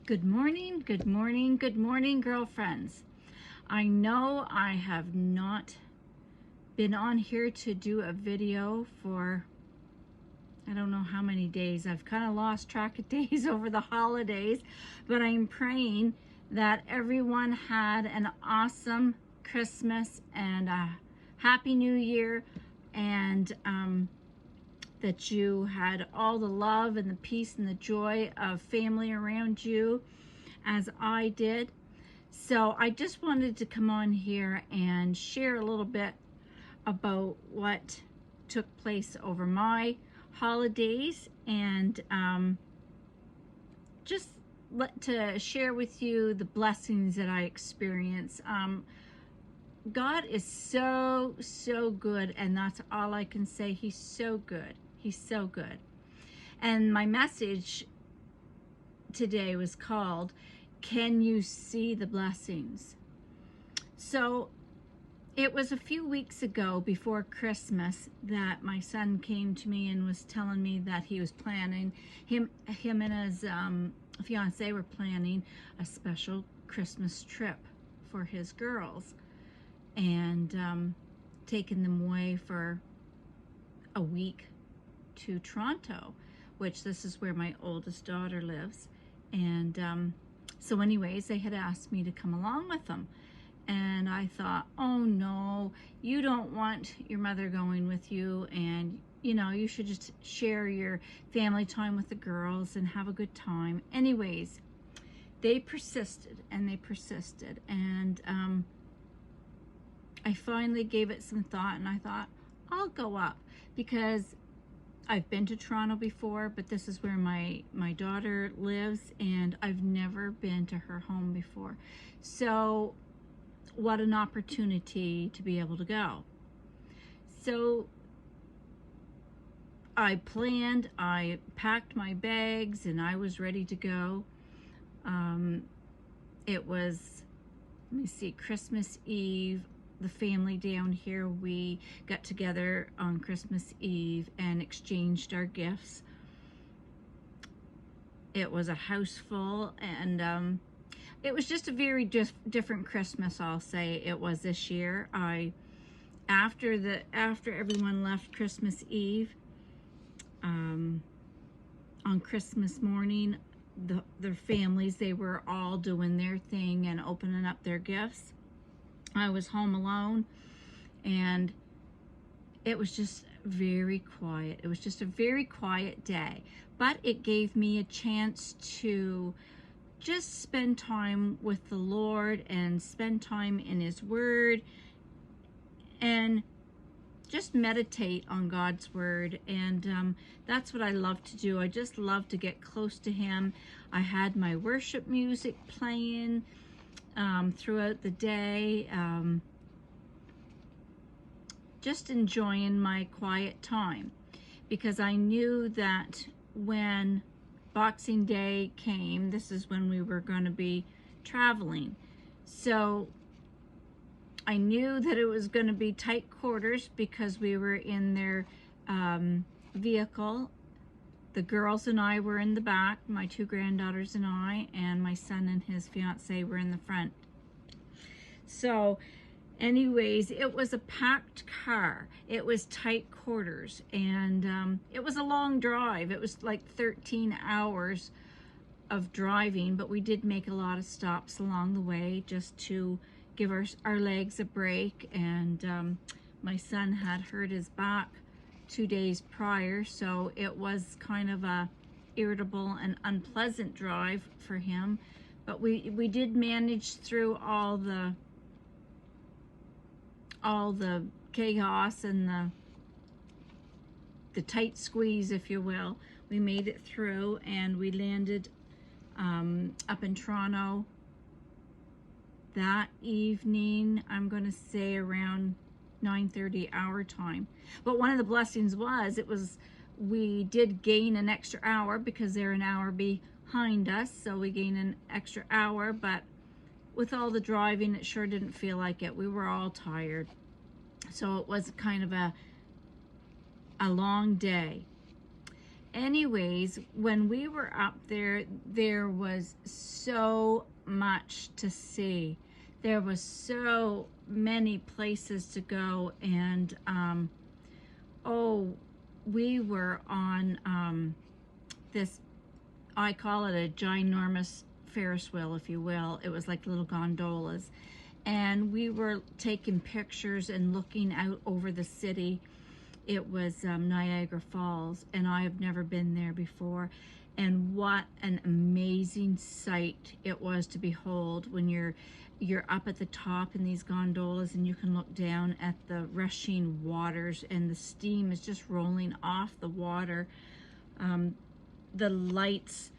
Good morning, good morning, good morning, girlfriends. I know I have not been on here to do a video for I don't know how many days. I've kind of lost track of days over the holidays, but I'm praying that everyone had an awesome Christmas and a Happy New Year, and that you had all the love and the peace and the joy of family around you as I did. So I just wanted to come on here and share a little bit about what took place over my holidays, and just to share with you the blessings that I experience. God is so good, and that's all I can say. He's so good. He's so good. And my message today was called, Can You See the Blessings? So it was a few weeks ago before Christmas that my son came to me and was telling me that he was planning, him and his fiance were planning a special Christmas trip for his girls, and taking them away for a week to Toronto, which this is where my oldest daughter lives. And so anyways, they had asked me to come along with them. And I thought, oh no, you don't want your mother going with you, and you should just share your family time with the girls and have a good time. Anyways, they persisted and they persisted, and I finally gave it some thought, and I thought, I'll go up, because I've been to Toronto before, but this is where my daughter lives, and I've never been to her home before. So what an opportunity to be able to go. So I planned, I packed my bags, and I was ready to go. It was, let me see, Christmas Eve. The family down here, we got together on Christmas Eve and exchanged our gifts. It was a house full, and it was just a very different Christmas, I'll say it was this year. After everyone left Christmas Eve, on Christmas morning, their families, they were all doing their thing and opening up their gifts. I was home alone, and it was just very quiet. It was just a very quiet day, but it gave me a chance to just spend time with the Lord and spend time in His Word and just meditate on God's Word. And that's what I love to do. I just love to get close to Him. I had my worship music playing throughout the day, just enjoying my quiet time, because I knew that when Boxing Day came, this is when we were going to be traveling. So I knew that it was going to be tight quarters, because we were in their vehicle. The girls and I were in the back, my two granddaughters and I, and my son and his fiance were in the front. So anyways, it was a packed car. It was tight quarters, and it was a long drive. It was like 13 hours of driving, but we did make a lot of stops along the way just to give our legs a break. And my son had hurt his back 2 days prior, so it was kind of a irritable and unpleasant drive for him, but we did manage through all the chaos and the tight squeeze, if you will. We made it through, and we landed up in Toronto that evening. I'm going to say around 9:30 our time. But one of the blessings was, we did gain an extra hour, because they're an hour behind us, so we gained an extra hour. But with all the driving, it sure didn't feel like it. We were all tired, so it was kind of a long day. Anyways, when we were up there, there was so much to see. There was so many places to go, and oh, we were on this, I call it a ginormous Ferris wheel, if you will. It was like little gondolas, and we were taking pictures and looking out over the city. It was Niagara Falls, and I have never been there before. And what an amazing sight it was to behold when you're up at the top in these gondolas, and you can look down at the rushing waters, and the steam is just rolling off the water. The lights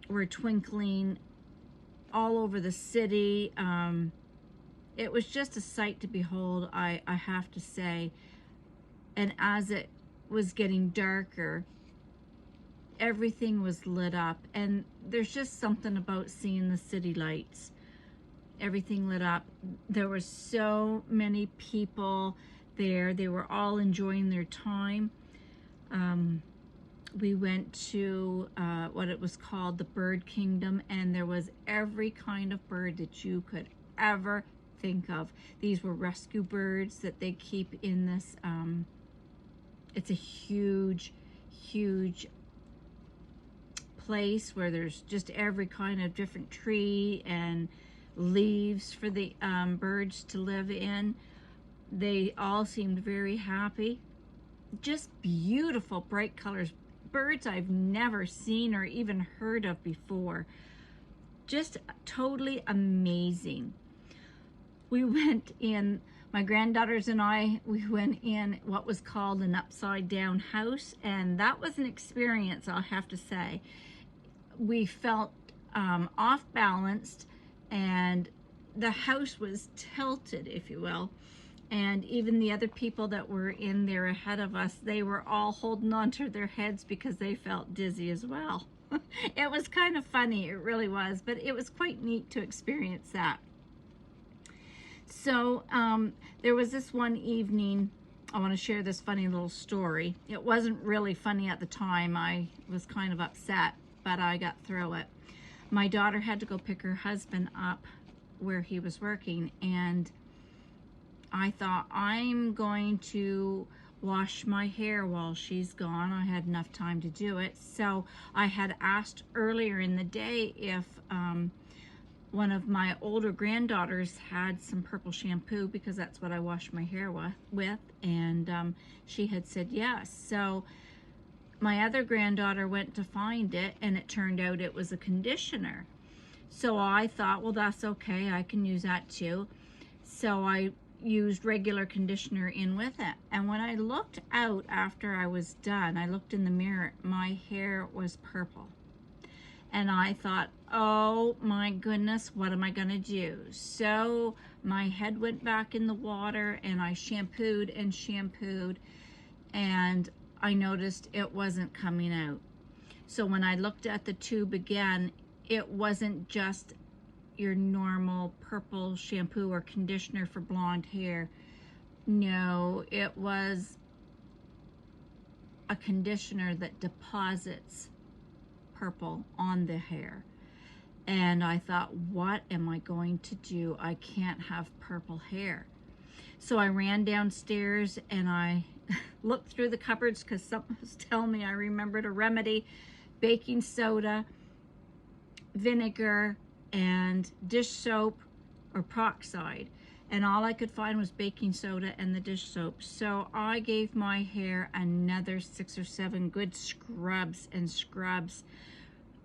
were twinkling all over the city. It was just a sight to behold, I have to say. And as it was getting darker, everything was lit up. And there's just something about seeing the city lights. Everything lit up. There were so many people there. They were all enjoying their time. We went to what it was called the Bird Kingdom, and there was every kind of bird that you could ever think of. These were rescue birds that they keep in this, it's a huge place where there's just every kind of different tree and leaves for the birds to live in. They all seemed very happy. Just beautiful, bright colors. Birds I've never seen or even heard of before. Just totally amazing. We went in, my granddaughters and I, we went in what was called an upside down house, and that was an experience, I'll have to say. We felt off balanced, and the house was tilted, if you will. And even the other people that were in there ahead of us, they were all holding on to their heads because they felt dizzy as well. It was kind of funny, it really was, but it was quite neat to experience that. So there was this one evening, I want to share this funny little story. It wasn't really funny at the time. I was kind of upset, but I got through it. My daughter had to go pick her husband up where he was working, and I thought, I'm going to wash my hair while she's gone. I had enough time to do it. So I had asked earlier in the day if one of my older granddaughters had some purple shampoo, because that's what I wash my hair with, and she had said yes. So my other granddaughter went to find it, and it turned out it was a conditioner. So I thought, well, that's okay, I can use that too. So I used regular conditioner in with it, and when I looked out after I was done, I looked in the mirror, my hair was purple. And I thought, oh my goodness, what am I gonna do? So my head went back in the water, and I shampooed and shampooed, and I noticed it wasn't coming out. So when I looked at the tube again, it wasn't just your normal purple shampoo or conditioner for blonde hair. No, it was a conditioner that deposits purple on the hair. And I thought, what am I going to do? I can't have purple hair. So I ran downstairs and I looked through the cupboards, because something was telling me I remembered a remedy: baking soda, vinegar, and dish soap or peroxide. And all I could find was baking soda and the dish soap. So I gave my hair another 6 or 7 good scrubs and scrubs,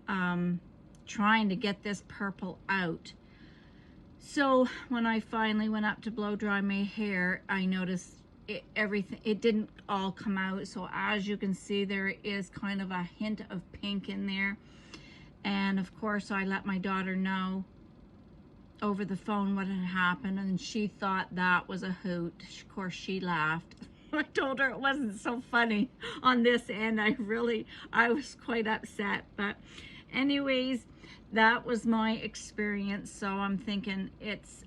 trying to get this purple out. So when I finally went up to blow dry my hair, I noticed it didn't all come out. So as you can see, there is kind of a hint of pink in there. And of course, I let my daughter know over the phone what had happened, and she thought that was a hoot. Of course, she laughed. I told her it wasn't so funny on this end. I was quite upset. But anyways, that was my experience. So I'm thinking it's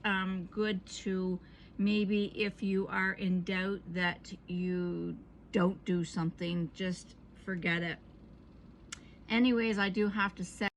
good to, maybe if you are in doubt that you don't do something, just forget it. Anyways, I do have to say